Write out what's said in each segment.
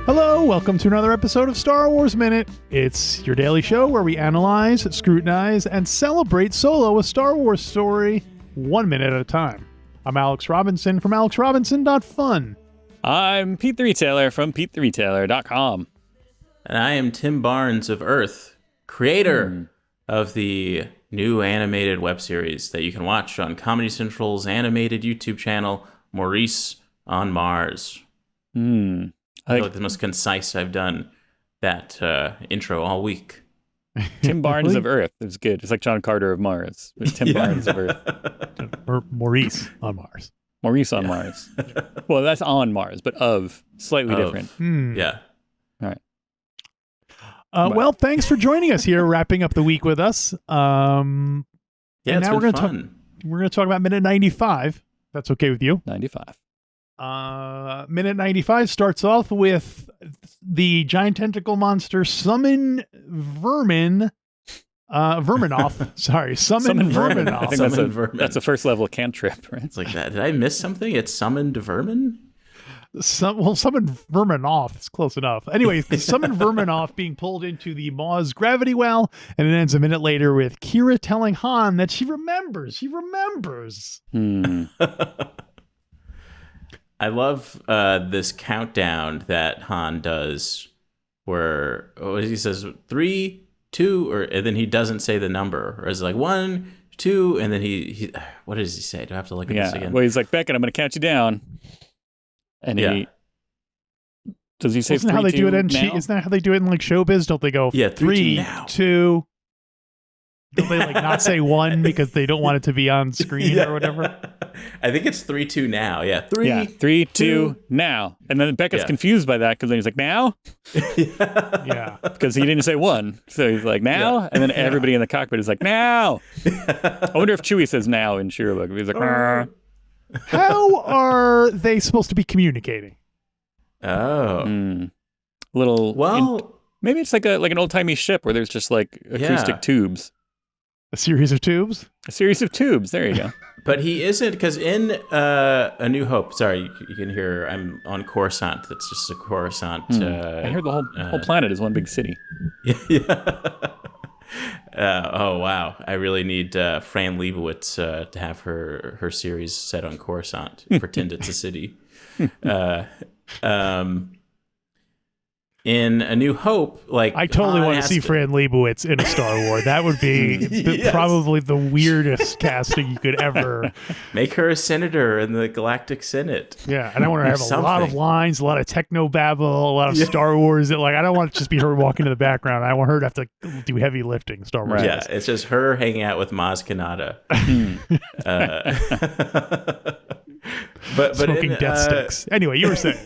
Hello, welcome to another episode of Star Wars Minute. It's your daily show where we analyze, scrutinize, and celebrate solo a Star Wars story 1 minute at a time. I'm Alex Robinson from alexrobinson.fun. I'm Pete the Retailer from PeteTheRetailer.com. And I am Tim Barnes of Earth, creator of the new animated web series that you can watch on Comedy Central's animated YouTube channel, Maurice on Mars. I feel like the most concise I've done that intro all week. Tim Barnes of Earth. It was good. It's like John Carter of Mars. It was Tim Barnes of Earth. Or Maurice on Mars. Maurice on Mars. Well, that's on Mars, but of. Slightly different. Yeah. All right. Well, thanks for joining us here, wrapping up the week with us. It's now been fun. We're going to talk about minute 95. That's okay with you. 95. Minute 95 starts off with the giant tentacle monster summon Verminoff. Sorry, summon Verminoff. I think that's a first level cantrip, right? It's like that. Did I miss something? It summoned vermin? Summon Verminoff. It's close enough. Anyway, summon Verminoff being pulled into the Maz gravity well, and it ends a minute later with Kira telling Han that she remembers. She remembers. I love this countdown that Han does where he says 3, 2, and then he doesn't say the number. Or is it like 1, 2, and then he what does he say? Do I have to look at this again? Well, he's like, Beckett, I'm going to count you down. And does he say Isn't that how they do it in Isn't that how they do it in like showbiz? Don't they go 3, 2? Don't they like not say 1 because they don't want it to be on screen or whatever? I think it's 3, 2 now. Yeah, 3, 2 now. And then Beckett's confused by that because then he's like, now? Yeah. Because he didn't say 1. So he's like, now? And then everybody in the cockpit is like, now. I wonder if Chewie says now in Sheerbook. He's like, how are they supposed to be communicating? Oh. Maybe it's like an old-timey ship where there's just like acoustic tubes. A series of tubes? A series of tubes. There you go. But he isn't, because in A New Hope, sorry, you can hear I'm on Coruscant. That's just a Coruscant. I heard the whole planet is one big city. Oh, wow. I really need Fran Lebowitz to have her series set on Coruscant. Pretend it's a city. In A New Hope, like I totally want to see Fran Lebowitz in a Star Wars. That would be probably the weirdest casting you could ever make her a senator in the Galactic Senate. Yeah, and I want her to have a lot of lines, a lot of techno babble, a lot of Star Wars. Like I don't want it to just be her walking to the background. I want her to have to do heavy lifting. Star Wars. Yeah, it's just her hanging out with Maz Kanata. but smoking death sticks. Anyway, you were saying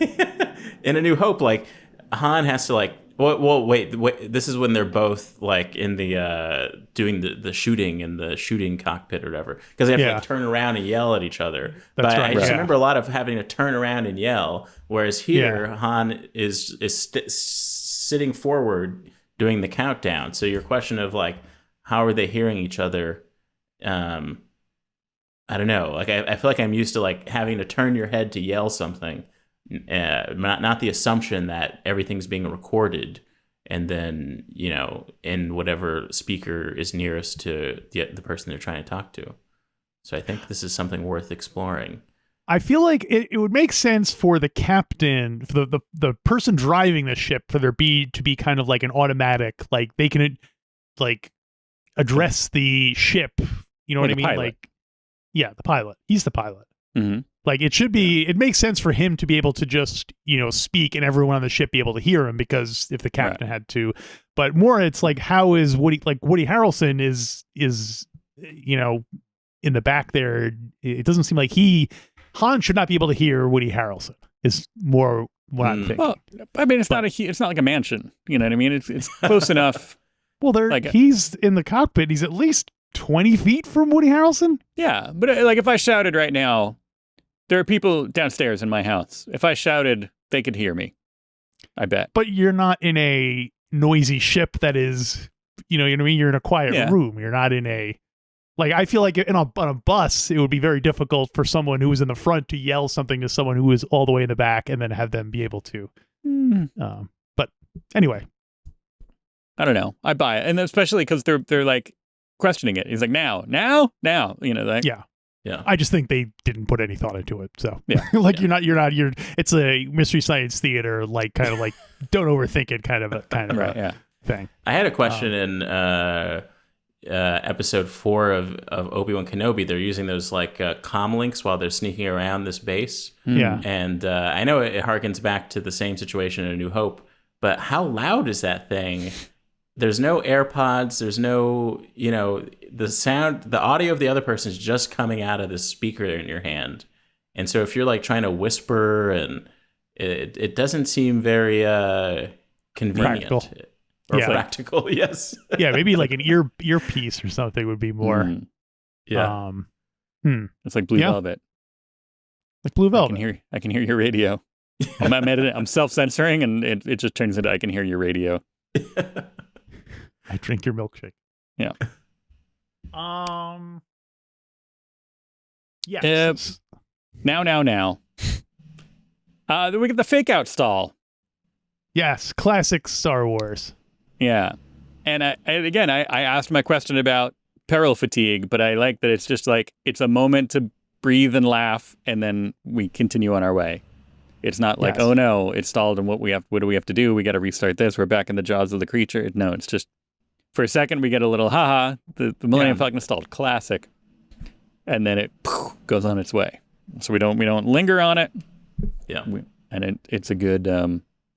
in A New Hope, like. Han has to like wait. This is when they're both like in the doing the shooting in the shooting cockpit or whatever, because they have to like, turn around and yell at each other. That's I just remember a lot of having to turn around and yell, whereas here Han is sitting forward doing the countdown. So your question of like how are they hearing each other? I don't know. Like I feel like I'm used to like having to turn your head to yell something. Not the assumption that everything's being recorded and then, in whatever speaker is nearest to the person they're trying to talk to. So I think this is something worth exploring. I feel like it would make sense for the captain, for the person driving the ship, for there to be kind of like an automatic, like they can like address the ship. You know what I mean? Pilot. Like, yeah, the pilot. He's the pilot. Mm-hmm. Like it should be, it makes sense for him to be able to just, speak and everyone on the ship be able to hear him, because if the captain had to, but more it's like, how is Woody Harrelson is, in the back there. It doesn't seem like Han should not be able to hear Woody Harrelson is more what I'm thinking. Well, I mean, it's not like a mansion, you know what I mean? It's close enough. Well, he's in the cockpit. He's at least 20 feet from Woody Harrelson. Yeah. But like if I shouted right now, there are people downstairs in my house. If I shouted, they could hear me. I bet. But you're not in a noisy ship that is, you know what I mean? You're in a quiet room. You're not in a, like, I feel like on a bus, it would be very difficult for someone who was in the front to yell something to someone who is all the way in the back and then have them be able to But anyway, I don't know. I buy it, and especially because they're like questioning it. He's like, now, you know, like, yeah. Yeah. I just think they didn't put any thought into it. So Yeah. like it's a Mystery Science Theater, like kind of like don't overthink it kind of right, a thing. I had a question in episode 4 of Obi-Wan Kenobi. They're using those like comm links while they're sneaking around this base. Yeah. And I know it harkens back to the same situation in A New Hope, but how loud is that thing? There's no AirPods. There's no, the sound, the audio of the other person is just coming out of this speaker in your hand. And so if you're like trying to whisper, and it doesn't seem very convenient Practical. or practical. Yes. Yeah, maybe like an earpiece or something would be more. Yeah. It's like Blue Velvet. Like Blue Velvet. I can hear your radio. I'm self-censoring, and it just turns into I can hear your radio. I drink your milkshake. Yeah. Yes. Now. Then we get the fake out stall. Yes, classic Star Wars. Yeah. And I asked my question about peril fatigue, but I like that it's just like it's a moment to breathe and laugh, and then we continue on our way. It's not like, oh no, it's stalled, and what do we have to do? We got to restart this. We're back in the jaws of the creature. No, it's just for a second we get a little haha. The Millennium Falcon is stalled, classic, and then it goes on its way. So we don't linger on it. Yeah, it's a good.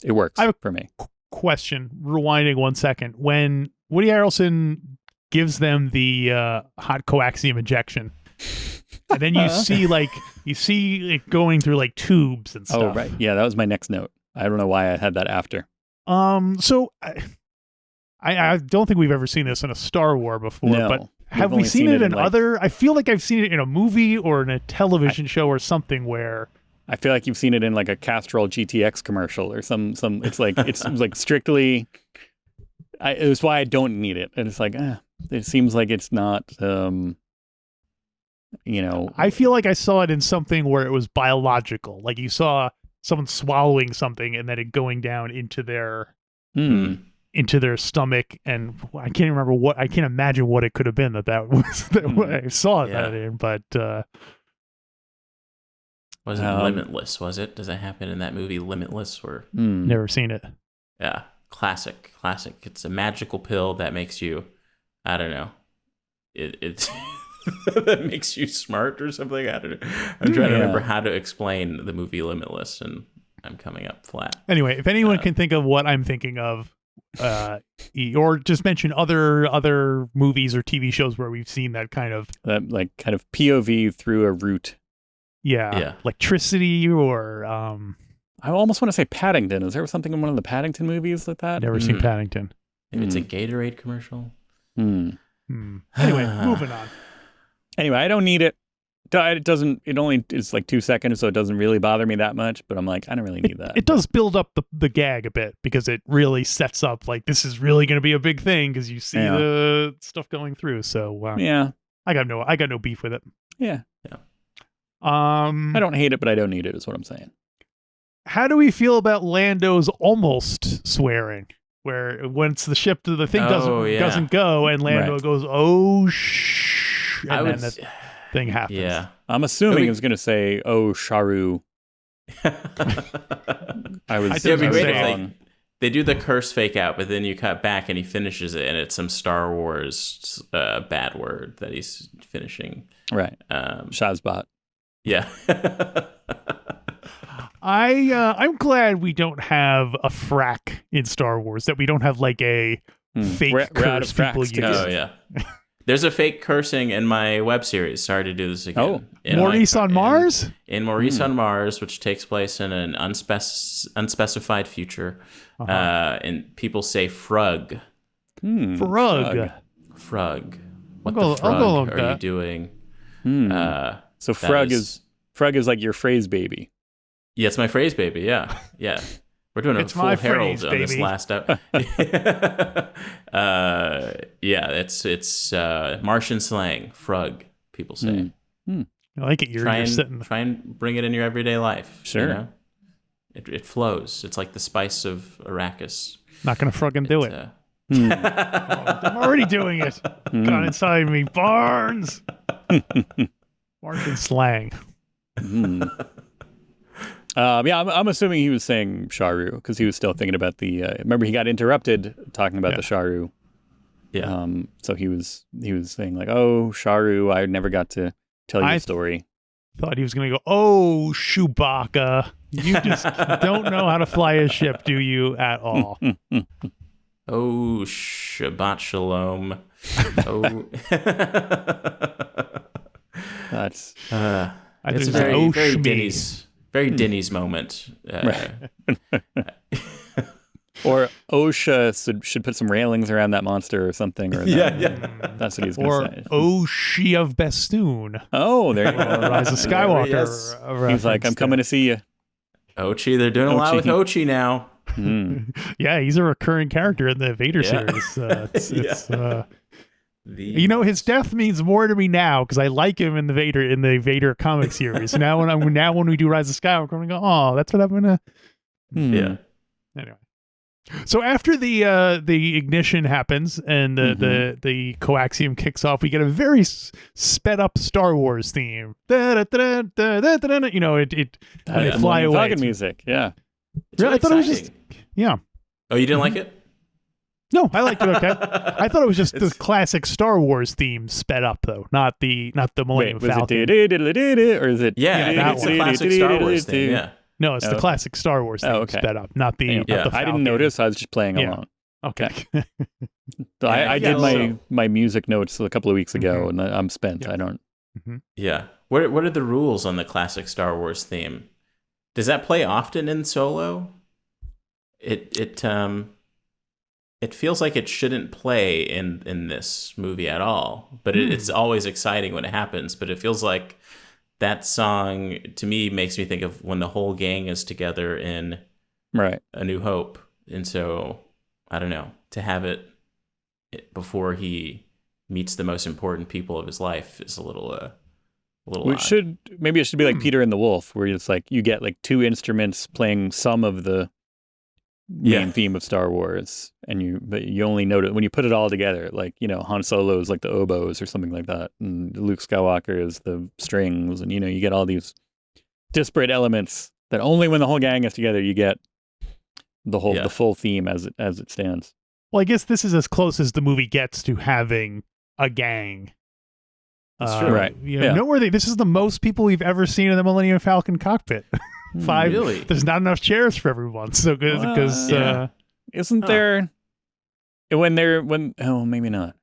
It works for me. Question: rewinding 1 second, when Woody Harrelson gives them the hot coaxium injection. And then you see it going through like tubes and stuff. Oh, right. Yeah, that was my next note. I don't know why I had that after. So I don't think we've ever seen this in a Star Wars before, no, but have we seen it in other? I feel like I've seen it in a movie or in a television show or something where. I feel like you've seen it in like a Castrol GTX commercial or some. It's like strictly. It was why I don't need it, and it's like it seems like it's not. I feel like I saw it in something where it was biological. Like you saw someone swallowing something and then it going down into their stomach, and I can't imagine what it could have been that was that I saw that in, but was it Limitless? Was it? Does that happen in that movie Limitless? Or never seen it. Yeah, classic. It's a magical pill that makes you, I don't know, it's that makes you smart or something. I don't know. I'm trying to remember how to explain the movie Limitless, and I'm coming up flat. Anyway, if anyone can think of what I'm thinking of, or just mention other movies or TV shows where we've seen that kind of POV through a root. Yeah. Electricity, or I almost want to say Paddington. Is there something in one of the Paddington movies like that? Never seen Paddington. Maybe it's a Gatorade commercial. Anyway, moving on. Anyway, I don't need it. It only is like 2 seconds, so it doesn't really bother me that much, but I'm like, I don't really need that. It does build up the gag a bit, because it really sets up like this is really going to be a big thing, because you see the stuff going through. So I got no beef with it. Yeah. I don't hate it, but I don't need it, is what I'm saying. How do we feel about Lando's almost swearing? Where once the thing doesn't go, and Lando goes, oh shh, and then that thing happens. Yeah, I'm assuming it's going to say, oh Sharu. They do the curse fake out, but then you cut back and he finishes it, and it's some Star Wars bad word that he's finishing. Right. Shazbot. Yeah. I'm glad we don't have a frack in Star Wars, that we don't have like a fake curse people use. Oh, yeah. There's a fake cursing in my web series. Sorry to do this again. Maurice on Mars? In Maurice on Mars, which takes place in an unspecified future. And people say frug. Frug. What the frug are you doing? So frug is like your phrase baby. Yeah, it's my phrase baby. Yeah. We're doing a full Herald on this last up. It's Martian slang. Frug, people say. I like it. Try and bring it in your everyday life. Sure. It flows. It's like the spice of Arrakis. Not gonna fucking do it. I'm already doing it. Got inside me, Barnes. Barnes slang. Yeah, I'm assuming he was saying Sharu because he was still thinking about the. Remember, he got interrupted talking about the Sharu. Yeah. So he was saying like, "Oh, Sharu, I never got to tell you the story." Thought he was gonna go, "Oh, Chewbacca, you just don't know how to fly a ship, do you at all?" Oh, Shabbat Shalom. Oh. That's. It's a very Denny's moment. Right. Or OSHA should put some railings around that monster or something. Or that's what he's going to say. Or She of Bestoon. Oh, there you go. Rise of Skywalker. He's like, I'm coming to see you. Ochi, they're doing a lot with Ochi now. Yeah, he's a recurring character in the Vader series. You know, his death means more to me now because I like him in the Vader comic series. Now when we do Rise of Skywalker, I'm gonna go, oh, that's what I'm gonna. Yeah. Anyway, so after the ignition happens and the coaxium kicks off, we get a very sped up Star Wars theme. You know, it when they fly away. Falcon music, yeah. It's really I thought exciting. it was just Oh, you didn't like it? No, I liked it. Okay, I thought it was just the classic Star Wars theme sped up, though, not the Millennium Falcon. Or is it? It's the classic Star Wars theme. Yeah. No, it's the classic Star Wars theme sped up, not the. Not the I didn't notice. I was just playing along. Okay. So I did my music notes a couple of weeks ago, and I'm spent. Yeah. I don't. Yeah. What are the rules on the classic Star Wars theme? Does that play often in Solo? It feels like it shouldn't play in this movie at all, but it's always exciting when it happens. But it feels like that song to me makes me think of when the whole gang is together in A New Hope, and so I don't know, to have it before he meets the most important people of his life is a little odd. Maybe it should be like Peter and the Wolf, where it's like you get like two instruments playing some of the main theme of Star Wars, and you only note it when you put it all together. Like, you know, Han Solo is like the oboes or something like that, and Luke Skywalker is the strings, and you get all these disparate elements that only when the whole gang is together you get the full theme as it stands. Well, I guess this is as close as the movie gets to having a gang. That's true. Right. Noteworthy. This is the most people we've ever seen in the Millennium Falcon cockpit. 5. Really? There's not enough chairs for everyone. So because isn't there maybe not.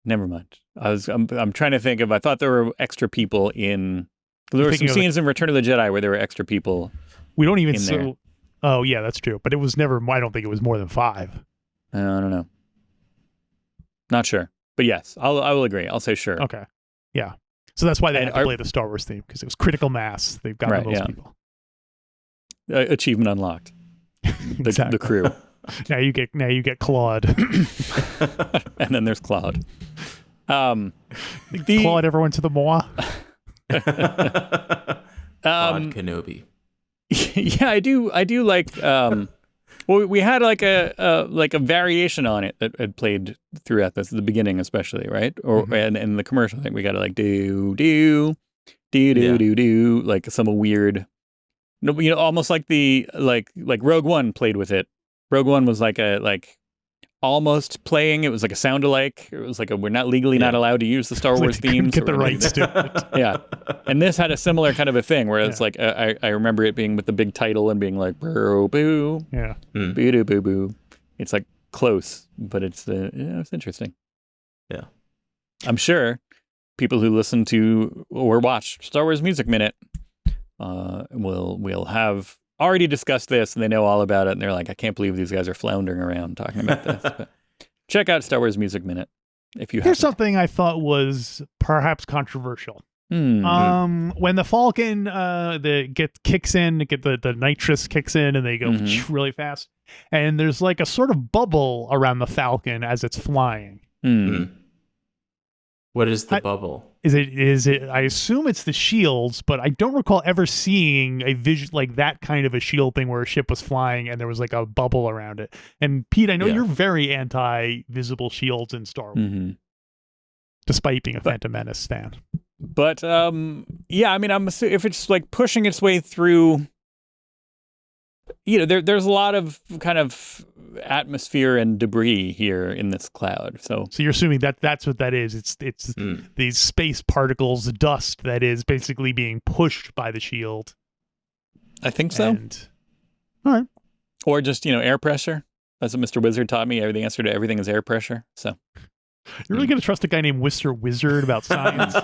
Never mind. I'm trying to think of. I thought there were extra people in. There were some scenes in Return of the Jedi where there were extra people. We don't even. There. Oh yeah, that's true. But it was never. I don't think it was more than 5. I don't know. Not sure. But yes, I will agree. I'll say sure. Okay. Yeah. So that's why they had to play the Star Wars theme, because it was critical mass. They've got the most people. Achievement unlocked. The crew. Now you get Claude. And then there's Claude. Claude ever went to the Moa? Claude Kenobi. Yeah, I do like. Well, we had like a variation on it that had played throughout the beginning, especially, right? Or and the commercial thing, we got to like do like some weird, almost like the like Rogue One played with it. Rogue One was like almost playing. It was like a sound alike. It was like we're not legally not allowed to use the Star Wars themes. Get the rights to it. Yeah, and this had a similar kind of a thing where it's like I remember it being with the big title and being like boo boo, boo doo boo boo. It's like close, but it's it's interesting. Yeah, I'm sure people who listen to or watch Star Wars Music Minute will have already discussed this and they know all about it, and they're like, I can't believe these guys are floundering around talking about this. But check out Star Wars Music Minute if you have. Here's something I thought was perhaps controversial. When the Falcon kicks in, the nitrous kicks in, and they go really fast, and there's like a sort of bubble around the Falcon as it's flying. What is the bubble? Is it? I assume it's the shields, but I don't recall ever seeing a vision like that kind of a shield thing where a ship was flying and there was like a bubble around it. And Pete, I know you're very anti-visible shields in Star Wars, despite being a Phantom Menace fan. But yeah, I mean, I'm assuming if it's like pushing its way through, there's a lot of kind of atmosphere and debris here in this cloud. So you're assuming that's what that is. It's these space particles, dust that is basically being pushed by the shield. I think so. All right. Or just, air pressure. That's what Mr. Wizard taught me. The answer to everything is air pressure. So you're really going to trust a guy named Mr. Wizard about science?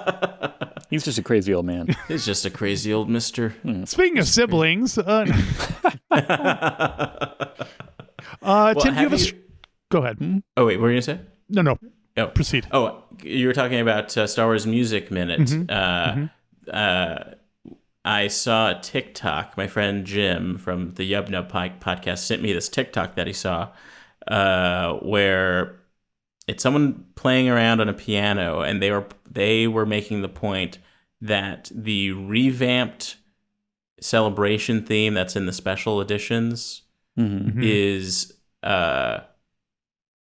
He's just a crazy old man. He's just a crazy old mister. Speaking of siblings, Tim, do you have a... Go ahead. Oh, wait, what were you going to say? No. Oh. Proceed. Oh, you were talking about Star Wars Music Minute. I saw a TikTok. My friend Jim from the Yub Nub podcast sent me this TikTok that he saw where it's someone playing around on a piano, and they were making the point that the revamped celebration theme that's in the special editions is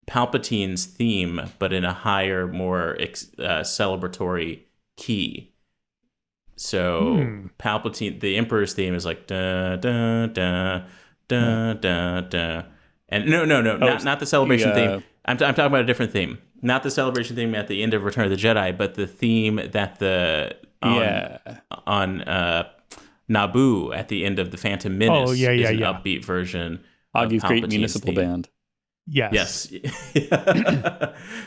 Palpatine's theme, but in a higher, more celebratory key. So Palpatine, the Emperor's theme is like da da da da da da, and no, not the celebration theme. I'm talking about a different theme, not the celebration theme at the end of Return of the Jedi, but the theme that on Naboo at the end of the Phantom Menace is an upbeat version. Augie's great municipal band. Yes.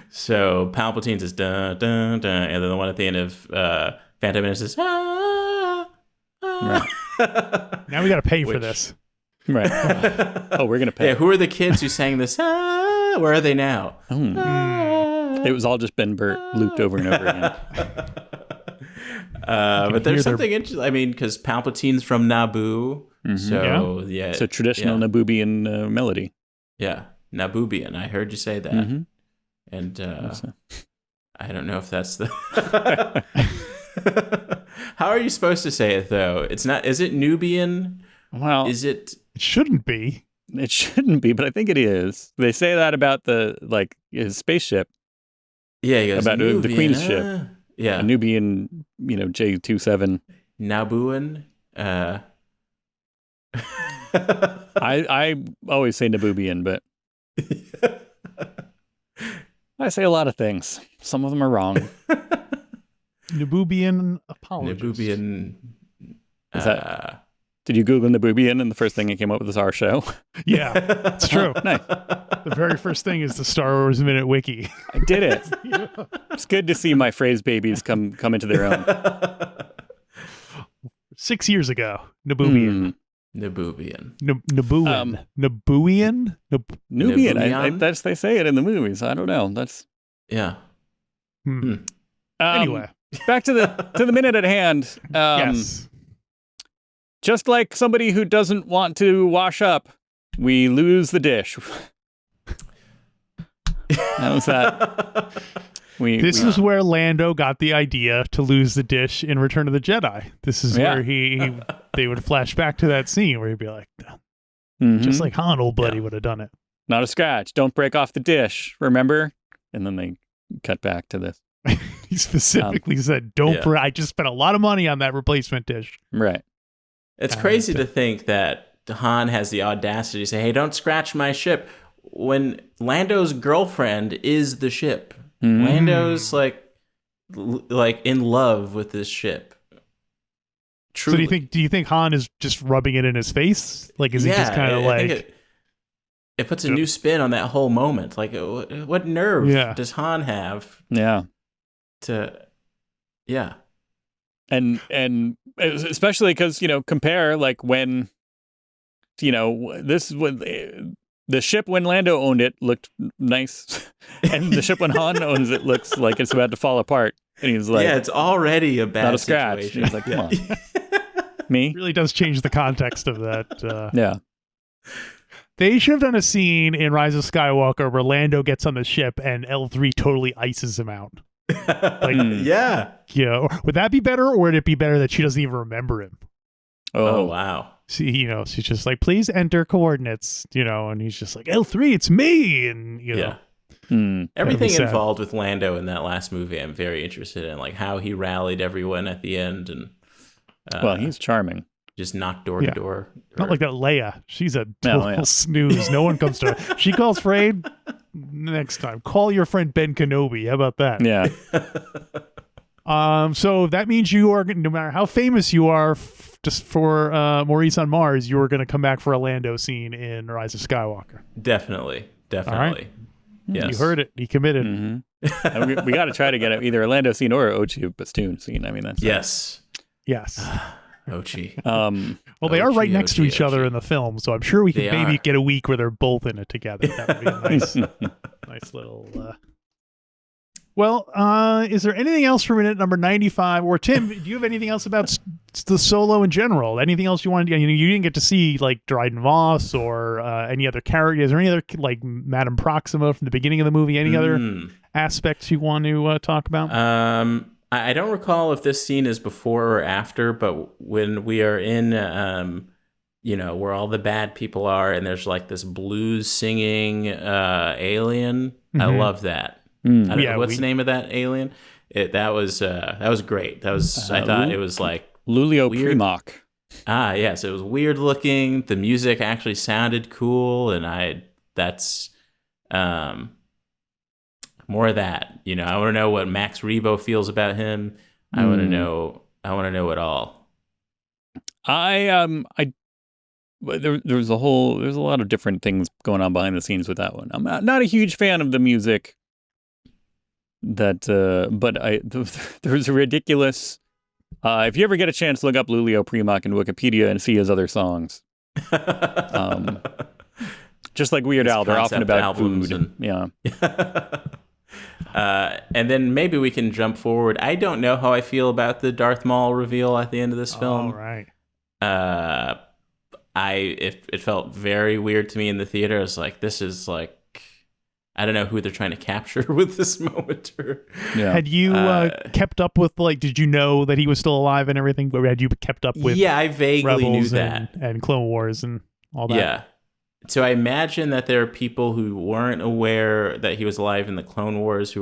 So Palpatine's is da da da, and then the one at the end of Phantom Menace is Right. Now we got to pay for this. Right. Oh, we're gonna pay. Yeah. Who are the kids who sang this? Where are they now? It was all just Ben Burt looped over and over again. But there's something interesting. I mean, because Palpatine's from Naboo, so it's a traditional Naboobian melody. Yeah, Naboobian. I heard you say that, and I don't know if that's the. How are you supposed to say it though? It's not. Is it Nubian? Well, is it? It shouldn't be. It shouldn't be, but I think it is. They say that about his spaceship. Yeah, he goes, about Nubian, the Queen's ship. Yeah, a Nubian, J27. Nabooan. I always say Naboobian, but I say a lot of things. Some of them are wrong. Naboobian apologist. Naboobian. Is that? Did you Google Naboobian and the first thing that came up with was our show? Yeah, it's true. Nice. The very first thing is the Star Wars Minute Wiki. I did it. It's good to see my phrase babies come into their own. 6 years ago, Naboobian. Naboobian. Nabooian. Nabooian? Nubian. That's they say it in the movies. I don't know. That's Anyway, back to the minute at hand. Yes. Just like somebody who doesn't want to wash up, we lose the dish. How was that? This is where Lando got the idea to lose the dish in Return of the Jedi. This is where they would flash back to that scene where he'd be like, just like Han, old buddy, would have done it. Not a scratch. Don't break off the dish. Remember? And then they cut back to this. He specifically said, I just spent a lot of money on that replacement dish. Right. It's crazy to think that Han has the audacity to say, hey, don't scratch my ship, when Lando's girlfriend is the ship. Lando's like in love with this ship. Truly. So do you think Han is just rubbing it in his face? Like, is he just kind of like... It puts a new spin on that whole moment. Like, what nerve does Han have? Yeah. And especially because, compare like when, this when the ship when Lando owned it looked nice, and the ship when Han owns it looks like it's about to fall apart. And he's like, it's already a bad not a scratch. situation. He's like, come on. Me? It really does change the context of that. Yeah. They should have done a scene in Rise of Skywalker where Lando gets on the ship and L3 totally ices him out. Yeah. Would that be better, or would it be better that she doesn't even remember him? Oh, wow. She's just like, please enter coordinates, and he's just like, L3, it's me, and Yeah. That'd Everything be sad. involved with Lando in that last movie, I'm very interested in, like how he rallied everyone at the end and Well, he's charming. just knocked door to door. Not like that Leia. She's a total snooze. No one comes to her. She calls for aid. Next time, call your friend Ben Kenobi. How about that? Yeah. So that means you are, no matter how famous you are, just for Maurice on Mars, you are going to come back for a Lando scene in Rise of Skywalker. Definitely. All right. Yes. You heard it. He committed. Mm-hmm. we got to try to get either a Lando scene or an Ochi Bastoon scene. I mean, that's Yes. Yes. Ochi. Well, they are right next to each other Ochi. in the film, so I'm sure we could They maybe are. get a week where they're both in it together. That would be a nice little. Well, is there anything else for minute number 95? Or Tim, do you have anything else about the Solo in general? Anything else you wanted? You didn't get to see like Dryden Voss or any other characters or any other like Madame Proxima from the beginning of the movie. Any other aspects you want to talk about? I don't recall if this scene is before or after, but when we are in, where all the bad people are, and there's like this blues singing alien. I love that. What's the name of that alien? That was great. That was I thought it was like Lulio weird. Primoc. Yes, it was weird looking. The music actually sounded cool, and that's more of that. I want to know what Max Rebo feels about him. I want to know it all. There's a lot of different things going on behind the scenes with that one. I'm not a huge fan of the music. But there's a ridiculous. If you ever get a chance, look up Lulio Primoc in Wikipedia and see his other songs. Just like Weird Al, they're often about food. And then maybe we can jump forward. I don't know how I feel about the Darth Maul reveal at the end of this film. All right. It felt very weird to me in the theater. I was like, this is like, I don't know who they're trying to capture with this moment. Had you kept up with, like, did you know that he was still alive and everything? But had you kept up with I vaguely knew Rebels that. and Clone Wars and all that? Yeah. So I imagine that there are people who weren't aware that he was alive in the Clone Wars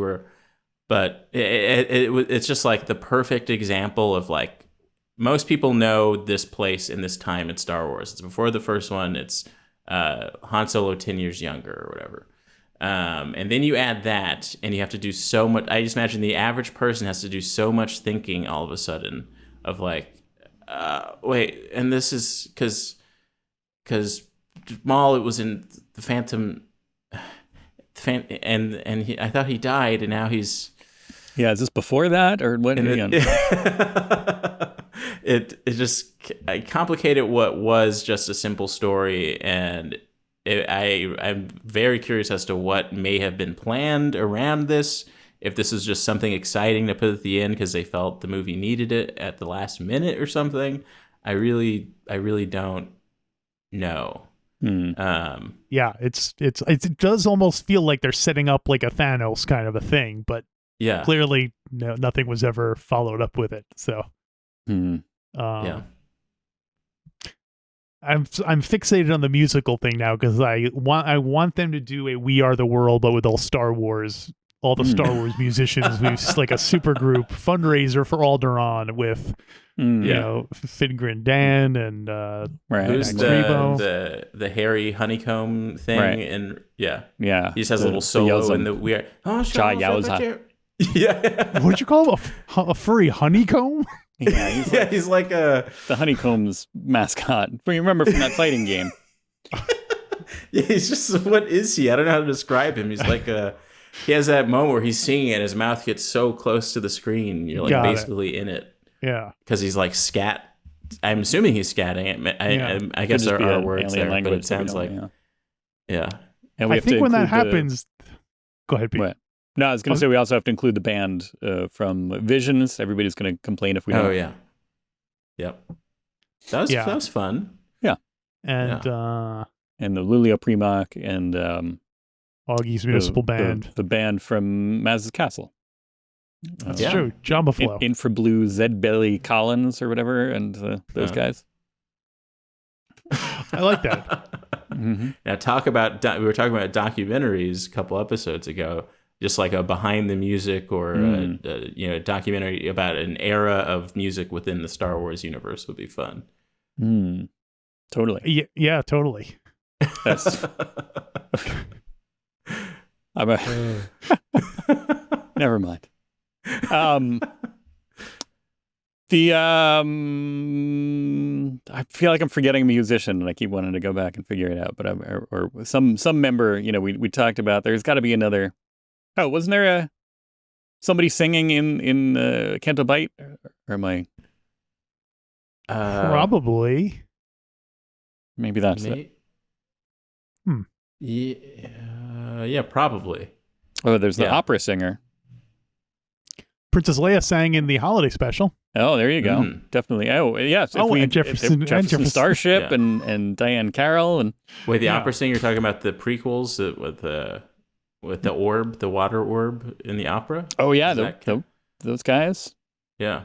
but it's just like the perfect example of like, most people know this place in this time in Star Wars. It's before the first one. It's Han Solo 10 years younger or whatever. And then you add that, and you have to do so much. I just imagine the average person has to do so much thinking all of a sudden of like, wait, and this is because Maul, it was in the Phantom, and I thought he died, and now he's. Yeah, is this before that or what? It just complicated what was just a simple story, and I'm very curious as to what may have been planned around this. If this is just something exciting to put at the end because they felt the movie needed it at the last minute or something. I really don't know. Yeah, it does almost feel like they're setting up like a Thanos kind of a thing, but yeah, clearly nothing was ever followed up with it. So, yeah. I'm fixated on the musical thing now because I want them to do a We Are the World, but with all the Star Wars musicians. We've like a super group fundraiser for Alderaan with Fingrin Dan and who's the hairy honeycomb thing, right. And he just has a little solo in the weird. Jai Yowza. Yeah. What'd you call him? A furry honeycomb? Yeah, he's like the honeycombs mascot. You remember from that fighting game? Yeah, he's just, what is he? I don't know how to describe him. He's like he has that moment where he's singing and his mouth gets so close to the screen, you're like basically in it. Yeah, because he's like scat. I'm assuming he's scatting. I guess there are words there, but it sounds like yeah. And we I think when that happens, go ahead, Pete. What? No, I was going to say we also have to include the band from Visions. Everybody's going to complain if we don't. Oh, yeah. Yep. That was fun. Yeah. And and the Lulio Primoc and Augie's Municipal Band. The band from Maz's Castle. That's Yeah. true. John Buffalo. Infrablue, Zed Belly Collins or whatever, and those guys. I like that. Mm-hmm. Now we were talking about documentaries a couple episodes ago, just like a behind the music or a documentary about an era of music within the Star Wars universe would be fun. Totally. Yeah, totally. That's. Never mind. I feel like I'm forgetting a musician, and I keep wanting to go back and figure it out. But or some member, we talked about. There's got to be another. Oh, wasn't there somebody singing in Canto Bight? Or am I? Probably. Maybe that's it. Yeah, probably. Oh, there's the opera singer. Princess Leia sang in the holiday special. Oh, there you go. Definitely. Oh, yes. And Jefferson Starship and Diane Carroll and wait, the opera singer. You're talking about the prequels with the orb, the water orb in the opera. Oh yeah, those guys. Yeah.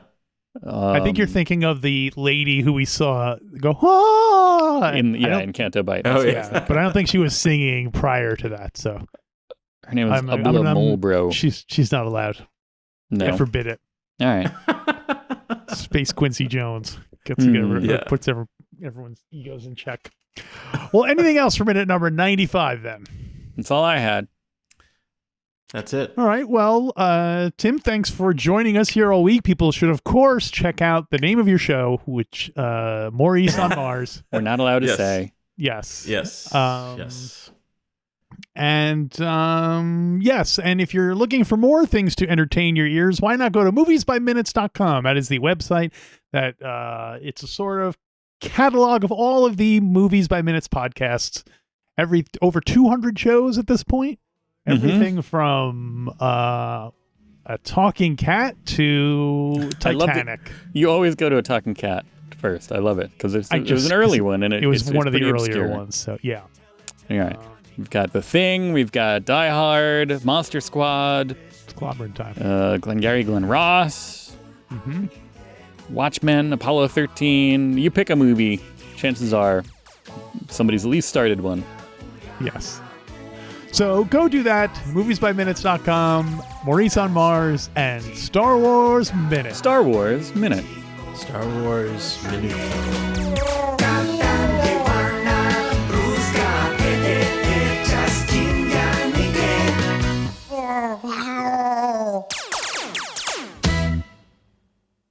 I think you're thinking of the lady who we saw go "Ah!" in Canto Bight. Oh yeah, but I don't think she was singing prior to that. So her name is Abula Mulbro. She's not allowed. No, I forbid it. All right. Space Quincy Jones gets together, puts everyone's egos in check. Well, anything else for minute number 95 then? That's all I had. That's it. All right. Well, Tim, thanks for joining us here all week. People should, of course, check out the name of your show, which Maurice on Mars. We're not allowed to say. Yes. Yes. Yes. And yes, and if you're looking for more things to entertain your ears, why not go to moviesbyminutes.com? That is the website that it's a sort of catalog of all of the Movies by Minutes podcasts. Over 200 shows at this point. Everything from a talking cat to Titanic. You always go to a talking cat first. I love it because it was an early one, and it was one of the earlier obscure ones. So yeah. All right. We've got The Thing. We've got Die Hard, Monster Squad. It's clobbering time. Glengarry Glen Ross. Watchmen, Apollo 13. You pick a movie. Chances are somebody's at least started one. Yes. So go do that. Moviesbyminutes.com, Maurice on Mars, and Star Wars Minute. Star Wars Minute. Star Wars Minute.